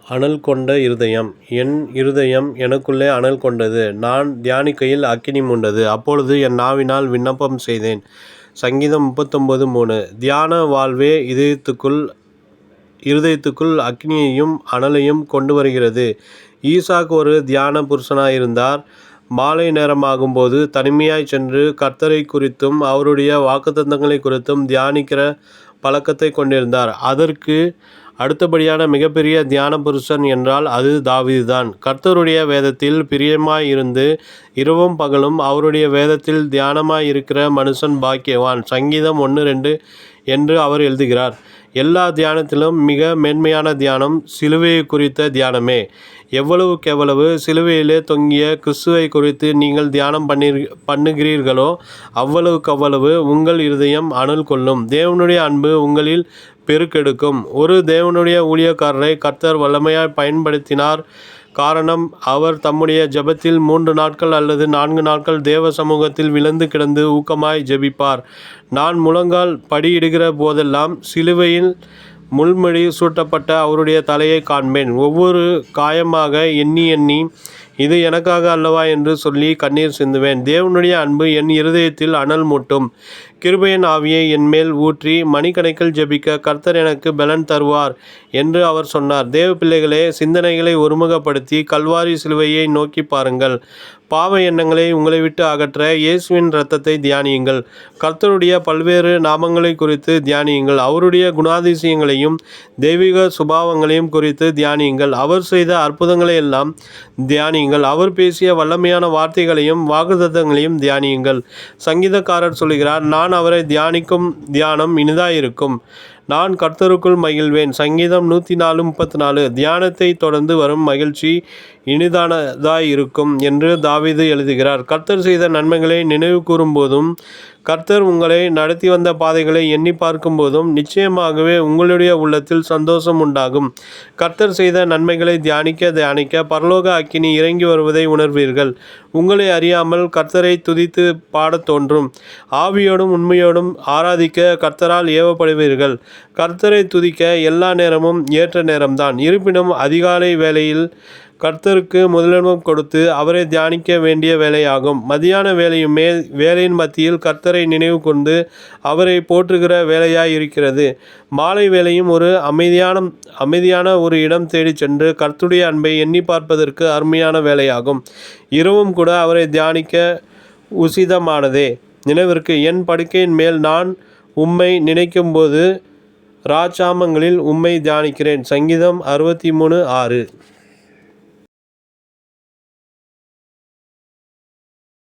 அனல் கொண்ட இருதயம். என் இருதயம் எனக்குள்ளே அனல் கொண்டது. நான் தியானிக்கையில் அக்கினி மூண்டது. அப்பொழுது என் நாவினால் விண்ணப்பம் செய்தேன். சங்கீதம் 39:3. தியான வாழ்வே இருதயத்துக்குள் அக்கினியையும் அனலையும் கொண்டு வருகிறது. ஈசாக்கு ஒரு தியான புருஷனாயிருந்தார். மாலை நேரமாகும்போது தனிமையாய் சென்று கர்த்தரை குறித்தும் அவருடைய வாக்குத்தத்தங்களை குறித்தும் தியானிக்கிற பழக்கத்தை கொண்டிருந்தார். அதற்கு அடுத்தபடியான மிகப்பெரிய தியான புருஷன் என்றால் அது தாவீதுதான். கர்த்தருடைய வேதத்தில் பிரியமாய் இருந்து இரவும் பகலும் அவருடைய வேதத்தில் தியானமாய் இருக்கிற மனுஷன் பாக்கியவான். சங்கீதம் 1:2 என்று அவர் எழுதுகிறார். எல்லா தியானத்திலும் மிக மேன்மையான தியானம் சிலுவையை குறித்த தியானமே. எவ்வளவுக்கெவ்வளவு சிலுவையிலே தொங்கிய கிறிஸ்துவை குறித்து நீங்கள் தியானம் பண்ணுகிறீர்களோ அவ்வளவுக்கவ்வளவு உங்கள் இருதயம் அனல் கொள்ளும். தேவனுடைய அன்பு உங்களில் பெருக்கெடுக்கும். ஒரு தேவனுடைய ஊழியக்காரரை கர்த்தர் வல்லமையாய் பயன்படுத்தினார். காரணம், அவர் தம்முடைய ஜெபத்தில் 3 நாட்கள் அல்லது 4 நாட்கள் தேவ சமூகத்தில் விழுந்து கிடந்து ஊக்கமாய் ஜெபிப்பார். நான் முழங்கால் படியிடுகிற போதெல்லாம் சிலுவையில் முள்முடி சூட்டப்பட்ட அவருடைய தலையை காண்பேன். ஒவ்வொரு காயமாக எண்ணி இது எனக்காக அல்லவா என்று சொல்லி கண்ணீர் சிந்துவேன். தேவனுடைய அன்பு என் இருதயத்தில் அனல் மூட்டும். கிருபையின் ஆவியை என்மேல் ஊற்றி மணிக்கணக்கில் ஜெபிக்க கர்த்தர் எனக்கு பலன் தருவார் என்று அவர் சொன்னார். தேவ பிள்ளைகளே, சிந்தனைகளை ஒருமுகப்படுத்தி கல்வாரி சிலுவையை நோக்கி பாருங்கள். பாவ எண்ணங்களை உங்களை விட்டு அகற்ற இயேசுவின் இரத்தத்தை தியானியுங்கள். கர்த்தருடைய பல்வேறு நாமங்களை குறித்து தியானியுங்கள். அவருடைய குணாதிசயங்களையும் தெய்வீக சுபாவங்களையும் குறித்து தியானியுங்கள். அவர் செய்த அற்புதங்களை எல்லாம் தியானியுங்கள். அவர் பேசிய வல்லமையான வார்த்தைகளையும் வாக்குத்தத்தங்களையும் தியானியுங்கள். சங்கீதக்காரர் சொல்கிறார், நான் அவரை தியானிக்கும் தியானம் இனிதாயிருக்கும். நான் கர்த்தருக்குள் மகிழ்வேன். சங்கீதம் 104:34. தியானத்தை தொடர்ந்து வரும் மகிழ்ச்சி இனிதானதாயிருக்கும் என்று தாவீது எழுதுகிறார். கர்த்தர் செய்த நன்மைகளை நினைவு கூறும்போதும் கர்த்தர் உங்களை நடத்தி வந்த பாதைகளை எண்ணி பார்க்கும்போதும் நிச்சயமாகவே உங்களுடைய உள்ளத்தில் சந்தோஷம் உண்டாகும். கர்த்தர் செய்த நன்மைகளை தியானிக்க தியானிக்க பரலோக அக்கினி இறங்கி வருவதை உணர்வீர்கள். உங்களை அறியாமல் கர்த்தரை துதித்து பாடத் தோன்றும். ஆவியோடும் உண்மையோடும் ஆராதிக்க கர்த்தரால் ஏவப்படுவீர்கள். கர்த்தரை துதிக்க எல்லா நேரமும் ஏற்ற நேரம்தான். இருப்பினும் அதிகாலை வேளையில் கர்த்தருக்கு முதலிடம் கொடுத்து அவரை தியானிக்க வேண்டிய வேலையாகும். மதியான வேலையுமே வேலையின் மத்தியில் கர்த்தரை நினைவு கொண்டு அவரை போற்றுகிற வேலையாய் இருக்கிறது. மாலை வேளையும் ஒரு அமைதியான ஒரு இடம் தேடி சென்று கர்த்தருடைய அன்பை எண்ணி பார்ப்பதற்கு அருமையான வேலையாகும். இரவும் கூட அவரை தியானிக்க உசிதமானதே. நினைவிற்கு, என் படுக்கையின் மேல் நான் உம்மை நினைக்கும்போது ராஜாமங்களில் உம்மை தியானிக்கிறேன். சங்கீதம் 63:6.